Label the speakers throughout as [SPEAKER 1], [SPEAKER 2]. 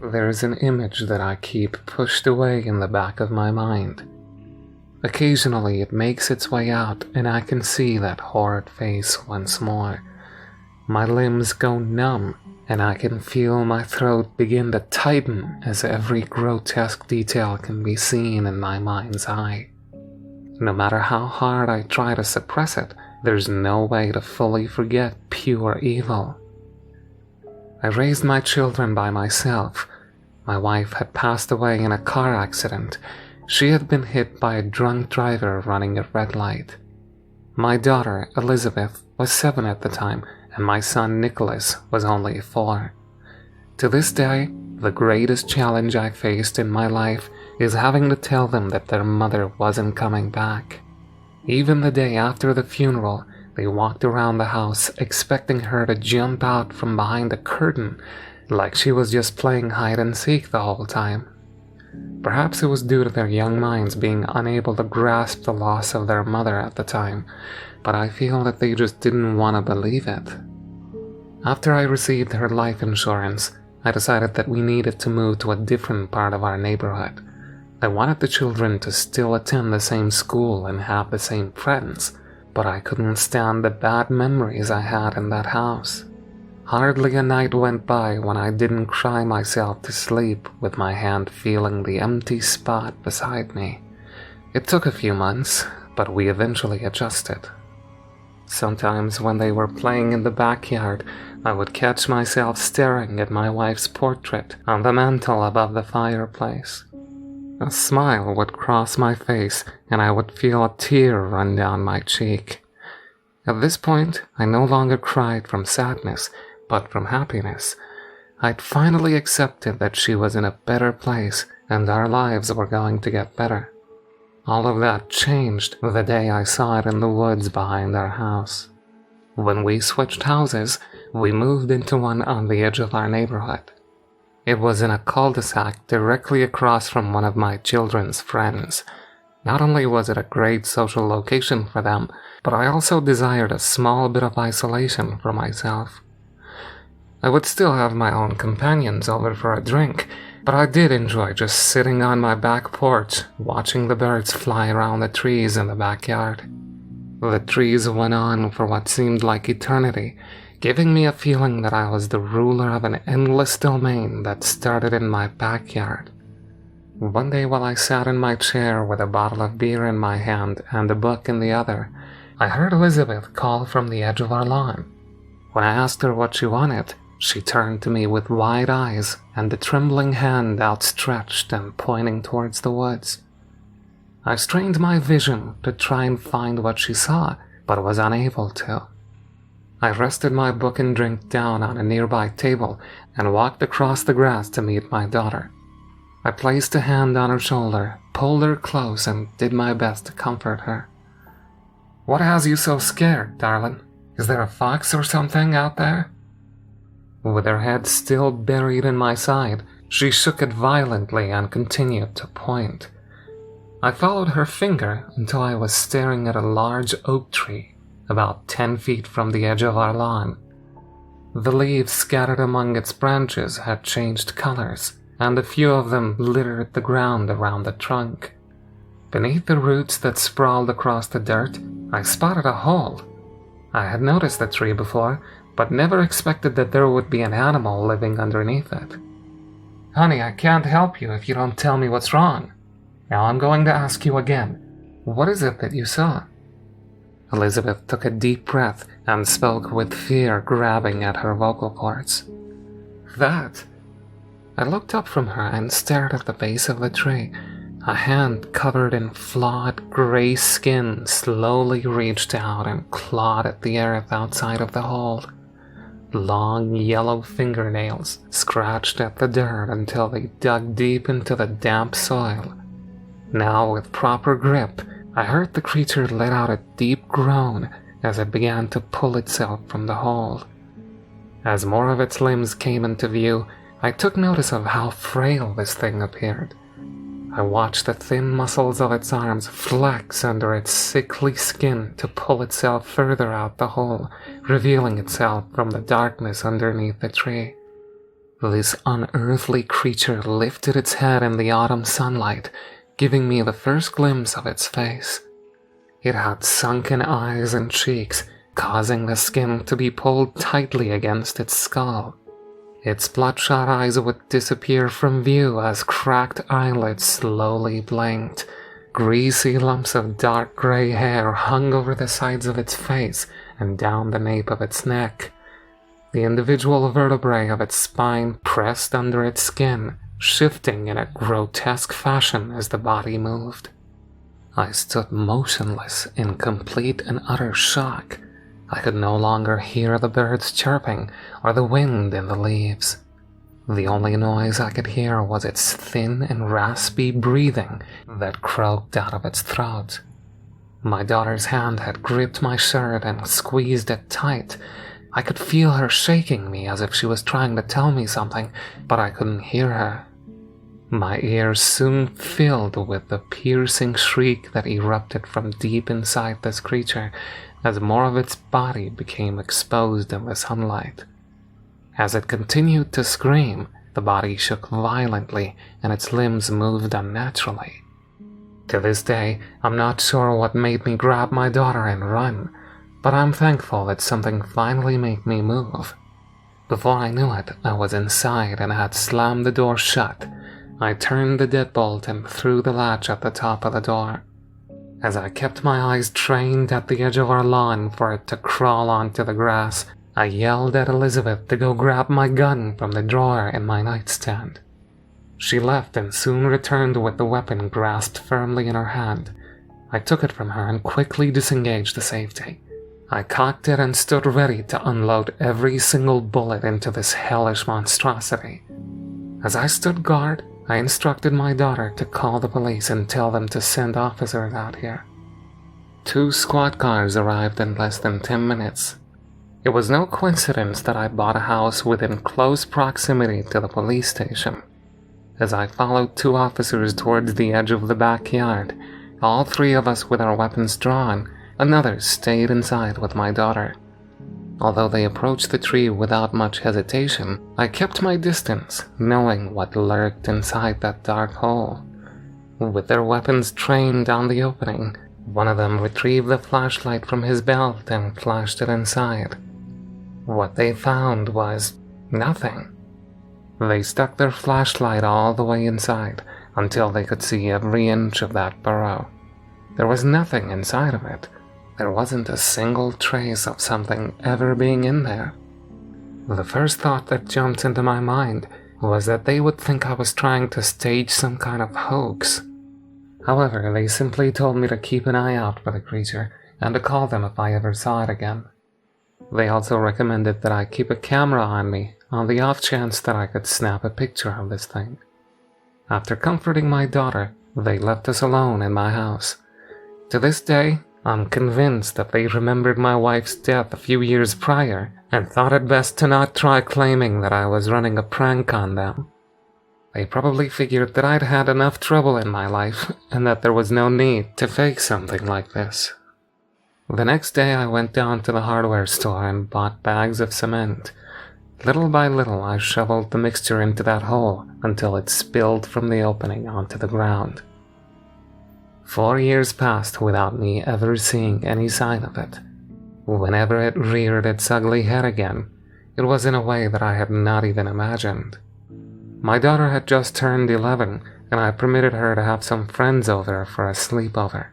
[SPEAKER 1] there's an image that I keep pushed away in the back of my mind. Occasionally it makes its way out and I can see that horrid face once more. My limbs go numb and I can feel my throat begin to tighten as every grotesque detail can be seen in my mind's eye. No matter how hard I try to suppress it, there's no way to fully forget pure evil. I raised my children by myself. My wife had passed away in a car accident. She had been hit by a drunk driver running a red light. My daughter, Elizabeth, was 7 at the time, and my son, Nicholas, was only 4. To this day, the greatest challenge I faced in my life is having to tell them that their mother wasn't coming back. Even the day after the funeral, they walked around the house expecting her to jump out from behind a curtain like she was just playing hide and seek the whole time. Perhaps it was due to their young minds being unable to grasp the loss of their mother at the time, but I feel that they just didn't want to believe it. After I received her life insurance, I decided that we needed to move to a different part of our neighborhood. I wanted the children to still attend the same school and have the same friends, but I couldn't stand the bad memories I had in that house. Hardly a night went by when I didn't cry myself to sleep with my hand feeling the empty spot beside me. It took a few months, but we eventually adjusted. Sometimes when they were playing in the backyard, I would catch myself staring at my wife's portrait on the mantel above the fireplace. A smile would cross my face and I would feel a tear run down my cheek. At this point, I no longer cried from sadness, but from happiness. I'd finally accepted that she was in a better place and our lives were going to get better. All of that changed the day I saw it in the woods behind our house. When we switched houses, we moved into one on the edge of our neighborhood. It was in a cul-de-sac directly across from one of my children's friends. Not only was it a great social location for them, but I also desired a small bit of isolation for myself. I would still have my own companions over for a drink, but I did enjoy just sitting on my back porch, watching the birds fly around the trees in the backyard. The trees went on for what seemed like eternity, giving me a feeling that I was the ruler of an endless domain that started in my backyard. One day while I sat in my chair with a bottle of beer in my hand and a book in the other, I heard Elizabeth call from the edge of our lawn. When I asked her what she wanted, she turned to me with wide eyes and a trembling hand outstretched and pointing towards the woods. I strained my vision to try and find what she saw, but was unable to. I rested my book and drink down on a nearby table and walked across the grass to meet my daughter. I placed a hand on her shoulder, pulled her close, and did my best to comfort her. "What has you so scared, darling? Is there a fox or something out there?" With her head still buried in my side, she shook it violently and continued to point. I followed her finger until I was staring at a large oak tree, about 10 feet from the edge of our lawn. The leaves scattered among its branches had changed colors, and a few of them littered the ground around the trunk. Beneath the roots that sprawled across the dirt, I spotted a hole. I had noticed the tree before, but never expected that there would be an animal living underneath it. "Honey, I can't help you if you don't tell me what's wrong. Now I'm going to ask you again. What is it that you saw?" Elizabeth took a deep breath and spoke with fear grabbing at her vocal cords. "That." I looked up from her and stared at the base of the tree. A hand covered in flawed gray skin slowly reached out and clawed at the earth outside of the hole. Long yellow fingernails scratched at the dirt until they dug deep into the damp soil. Now, with proper grip, I heard the creature let out a deep groan as it began to pull itself from the hole. As more of its limbs came into view, I took notice of how frail this thing appeared. I watched the thin muscles of its arms flex under its sickly skin to pull itself further out the hole, revealing itself from the darkness underneath the tree. This unearthly creature lifted its head in the autumn sunlight, giving me the first glimpse of its face. It had sunken eyes and cheeks, causing the skin to be pulled tightly against its skull. Its bloodshot eyes would disappear from view as cracked eyelids slowly blinked. Greasy lumps of dark gray hair hung over the sides of its face and down the nape of its neck. The individual vertebrae of its spine pressed under its skin, shifting in a grotesque fashion as the body moved. I stood motionless in complete and utter shock. I could no longer hear the birds chirping or the wind in the leaves. The only noise I could hear was its thin and raspy breathing that croaked out of its throat. My daughter's hand had gripped my shirt and squeezed it tight. I could feel her shaking me as if she was trying to tell me something, but I couldn't hear her. My ears soon filled with the piercing shriek that erupted from deep inside this creature as more of its body became exposed in the sunlight. As it continued to scream, the body shook violently and its limbs moved unnaturally. To this day, I'm not sure what made me grab my daughter and run, but I'm thankful that something finally made me move. Before I knew it, I was inside and had slammed the door shut. I turned the deadbolt and threw the latch at the top of the door. As I kept my eyes trained at the edge of our lawn for it to crawl onto the grass, I yelled at Elizabeth to go grab my gun from the drawer in my nightstand. She left and soon returned with the weapon grasped firmly in her hand. I took it from her and quickly disengaged the safety. I cocked it and stood ready to unload every single bullet into this hellish monstrosity. As I stood guard, I instructed my daughter to call the police and tell them to send officers out here. 2 squad cars arrived in less than 10 minutes. It was no coincidence that I bought a house within close proximity to the police station. As I followed 2 officers towards the edge of the backyard, all 3 of us with our weapons drawn, another stayed inside with my daughter. Although they approached the tree without much hesitation, I kept my distance, knowing what lurked inside that dark hole. With their weapons trained on the opening, one of them retrieved the flashlight from his belt and flashed it inside. What they found was nothing. They stuck their flashlight all the way inside until they could see every inch of that burrow. There was nothing inside of it. There wasn't a single trace of something ever being in there. The first thought that jumped into my mind was that they would think I was trying to stage some kind of hoax. However, they simply told me to keep an eye out for the creature and to call them if I ever saw it again. They also recommended that I keep a camera on me on the off chance that I could snap a picture of this thing. After comforting my daughter, they left us alone in my house. To this day, I'm convinced that they remembered my wife's death a few years prior and thought it best to not try claiming that I was running a prank on them. They probably figured that I'd had enough trouble in my life and that there was no need to fake something like this. The next day I went down to the hardware store and bought bags of cement. Little by little I shoveled the mixture into that hole until it spilled from the opening onto the ground. 4 years passed without me ever seeing any sign of it. Whenever it reared its ugly head again, it was in a way that I had not even imagined. My daughter had just turned 11, and I permitted her to have some friends over for a sleepover.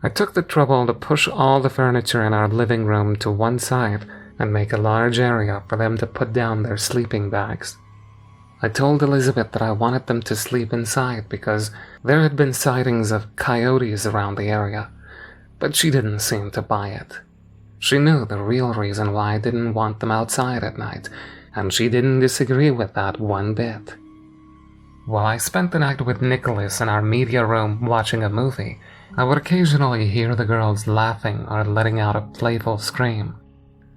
[SPEAKER 1] I took the trouble to push all the furniture in our living room to one side and make a large area for them to put down their sleeping bags. I told Elizabeth that I wanted them to sleep inside because there had been sightings of coyotes around the area, but she didn't seem to buy it. She knew the real reason why I didn't want them outside at night, and she didn't disagree with that one bit. While I spent the night with Nicholas in our media room watching a movie, I would occasionally hear the girls laughing or letting out a playful scream.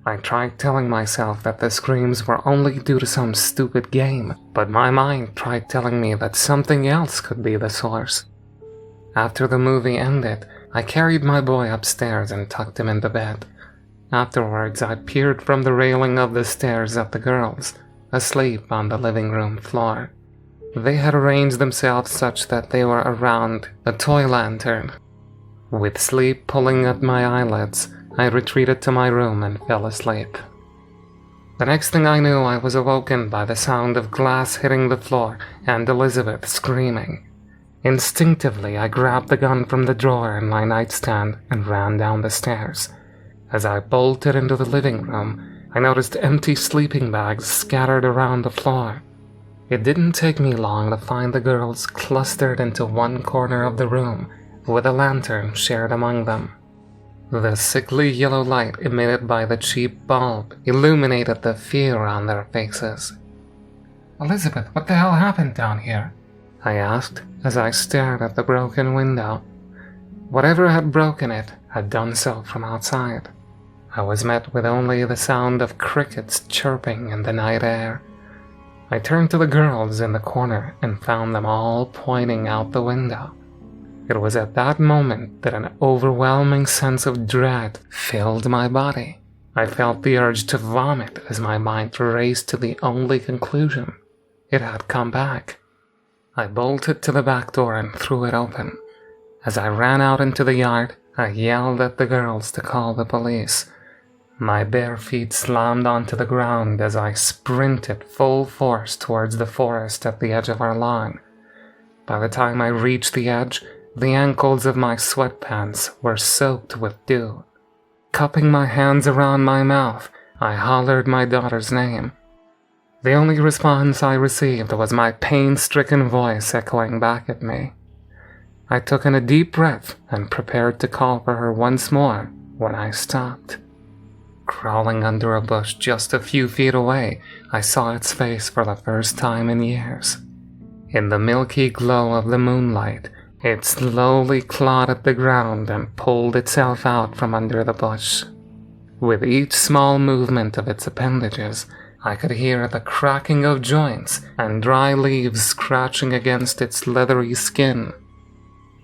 [SPEAKER 1] I tried telling myself that the screams were only due to some stupid game, but my mind tried telling me that something else could be the source. After the movie ended, I carried my boy upstairs and tucked him into bed. Afterwards, I peered from the railing of the stairs at the girls. asleep on the living room floor. They had arranged themselves such that they were around a toy lantern. With sleep pulling at my eyelids, I retreated to my room and fell asleep. The next thing I knew, I was awoken by the sound of glass hitting the floor and Elizabeth screaming. Instinctively, I grabbed the gun from the drawer in my nightstand and ran down the stairs. As I bolted into the living room, I noticed empty sleeping bags scattered around the floor. It didn't take me long to find the girls clustered into one corner of the room, with a lantern shared among them. The sickly yellow light emitted by the cheap bulb illuminated the fear on their faces. "Elizabeth, what the hell happened down here?" I asked as I stared at the broken window. Whatever had broken it had done so from outside. I was met with only the sound of crickets chirping in the night air. I turned to the girls in the corner and found them all pointing out the window. It was at that moment that an overwhelming sense of dread filled my body. I felt the urge to vomit as my mind raced to the only conclusion. It had come back. I bolted to the back door and threw it open. As I ran out into the yard, I yelled at the girls to call the police. My bare feet slammed onto the ground as I sprinted full force towards the forest at the edge of our lawn. By the time I reached the edge, the ankles of my sweatpants were soaked with dew. Cupping my hands around my mouth, I hollered my daughter's name. The only response I received was my pain-stricken voice echoing back at me. I took in a deep breath and prepared to call for her once more when I stopped. Crawling under a bush just a few feet away, I saw its face for the first time in years. In the milky glow of the moonlight, it slowly clawed at the ground and pulled itself out from under the bush. With each small movement of its appendages, I could hear the cracking of joints and dry leaves scratching against its leathery skin.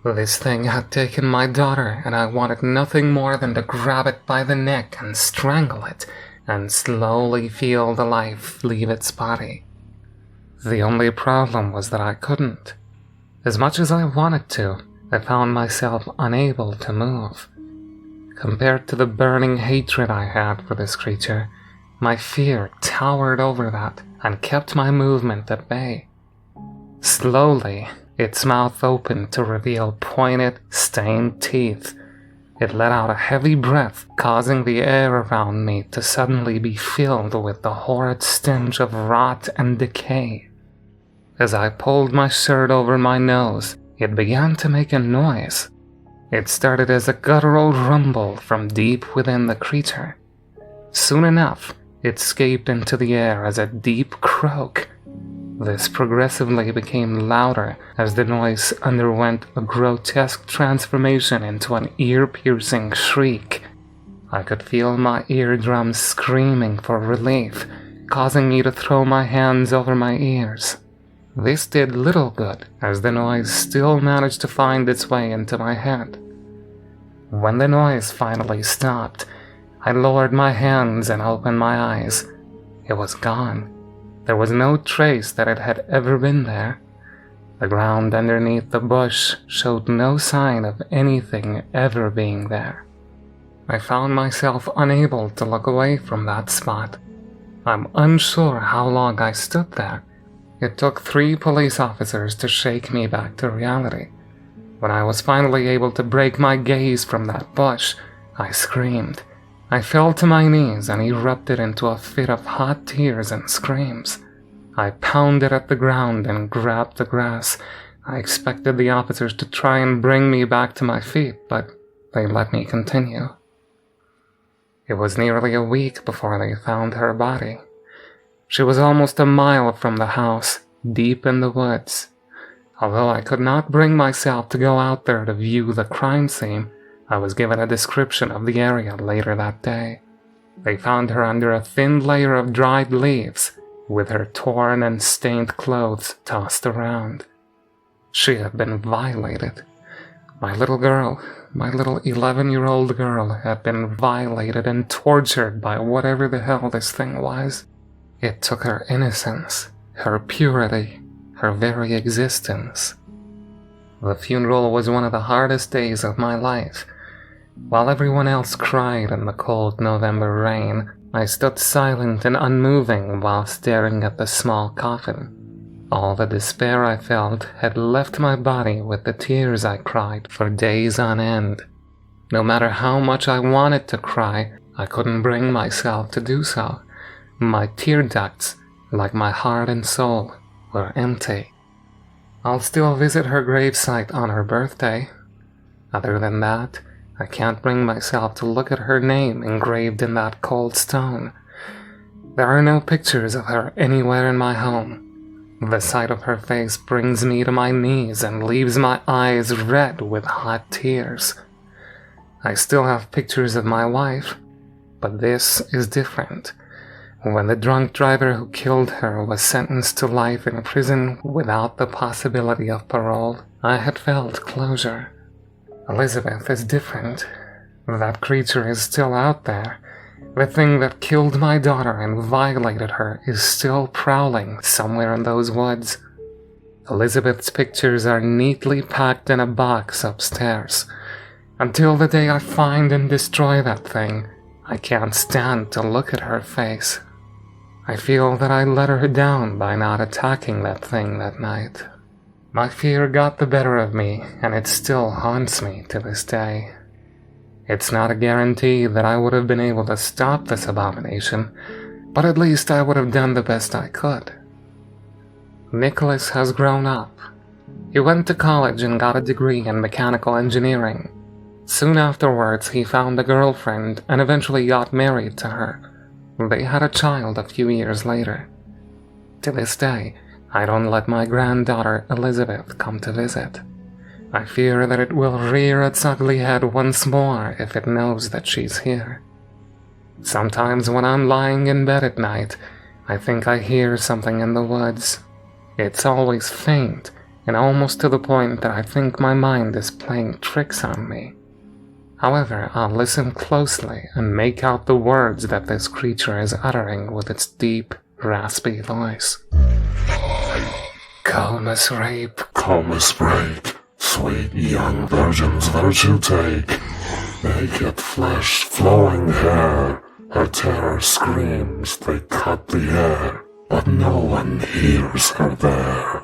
[SPEAKER 1] This thing had taken my daughter, and I wanted nothing more than to grab it by the neck and strangle it, and slowly feel the life leave its body. The only problem was that I couldn't. As much as I wanted to, I found myself unable to move. Compared to the burning hatred I had for this creature, my fear towered over that and kept my movement at bay. Slowly, its mouth opened to reveal pointed, stained teeth. It let out a heavy breath, causing the air around me to suddenly be filled with the horrid stench of rot and decay. As I pulled my shirt over my nose, it began to make a noise. It started as a guttural rumble from deep within the creature. Soon enough, it escaped into the air as a deep croak. This progressively became louder as the noise underwent a grotesque transformation into an ear-piercing shriek. I could feel my eardrums screaming for relief, causing me to throw my hands over my ears. This did little good, as the noise still managed to find its way into my head. When the noise finally stopped, I lowered my hands and opened my eyes. It was gone. There was no trace that it had ever been there. The ground underneath the bush showed no sign of anything ever being there. I found myself unable to look away from that spot. I'm unsure how long I stood there. It took 3 police officers to shake me back to reality. When I was finally able to break my gaze from that bush, I screamed. I fell to my knees and erupted into a fit of hot tears and screams. I pounded at the ground and grabbed the grass. I expected the officers to try and bring me back to my feet, but they let me continue. It was nearly a week before they found her body. She was almost a mile from the house, deep in the woods. Although I could not bring myself to go out there to view the crime scene, I was given a description of the area later that day. They found her under a thin layer of dried leaves, with her torn and stained clothes tossed around. She had been violated. My little 11-year-old girl had been violated and tortured by whatever the hell this thing was. It took her innocence, her purity, her very existence. The funeral was one of the hardest days of my life. While everyone else cried in the cold November rain, I stood silent and unmoving while staring at the small coffin. All the despair I felt had left my body with the tears I cried for days on end. No matter how much I wanted to cry, I couldn't bring myself to do so. My tear ducts, like my heart and soul, were empty. I'll still visit her gravesite on her birthday. Other than that, I can't bring myself to look at her name engraved in that cold stone. There are no pictures of her anywhere in my home. The sight of her face brings me to my knees and leaves my eyes red with hot tears. I still have pictures of my wife, but this is different. When the drunk driver who killed her was sentenced to life in prison without the possibility of parole, I had felt closure. Elizabeth is different. That creature is still out there. The thing that killed my daughter and violated her is still prowling somewhere in those woods. Elizabeth's pictures are neatly packed in a box upstairs. Until the day I find and destroy that thing, I can't stand to look at her face. I feel that I let her down by not attacking that thing that night. My fear got the better of me, and it still haunts me to this day. It's not a guarantee that I would have been able to stop this abomination, but at least I would have done the best I could. Nicholas has grown up. He went to college and got a degree in mechanical engineering. Soon afterwards, he found a girlfriend and eventually got married to her. They had a child a few years later. To this day, I don't let my granddaughter Elizabeth come to visit. I fear that it will rear its ugly head once more if it knows that she's here. Sometimes when I'm lying in bed at night, I think I hear something in the woods. It's always faint, and almost to the point that I think my mind is playing tricks on me. However, I'll listen closely and make out the words that this creature is uttering with its deep, raspy voice. Comus rape.
[SPEAKER 2] Comus break. Sweet young virgins virtue take. Naked flesh, flowing hair. Her terror screams, they cut the air, but no one hears her there.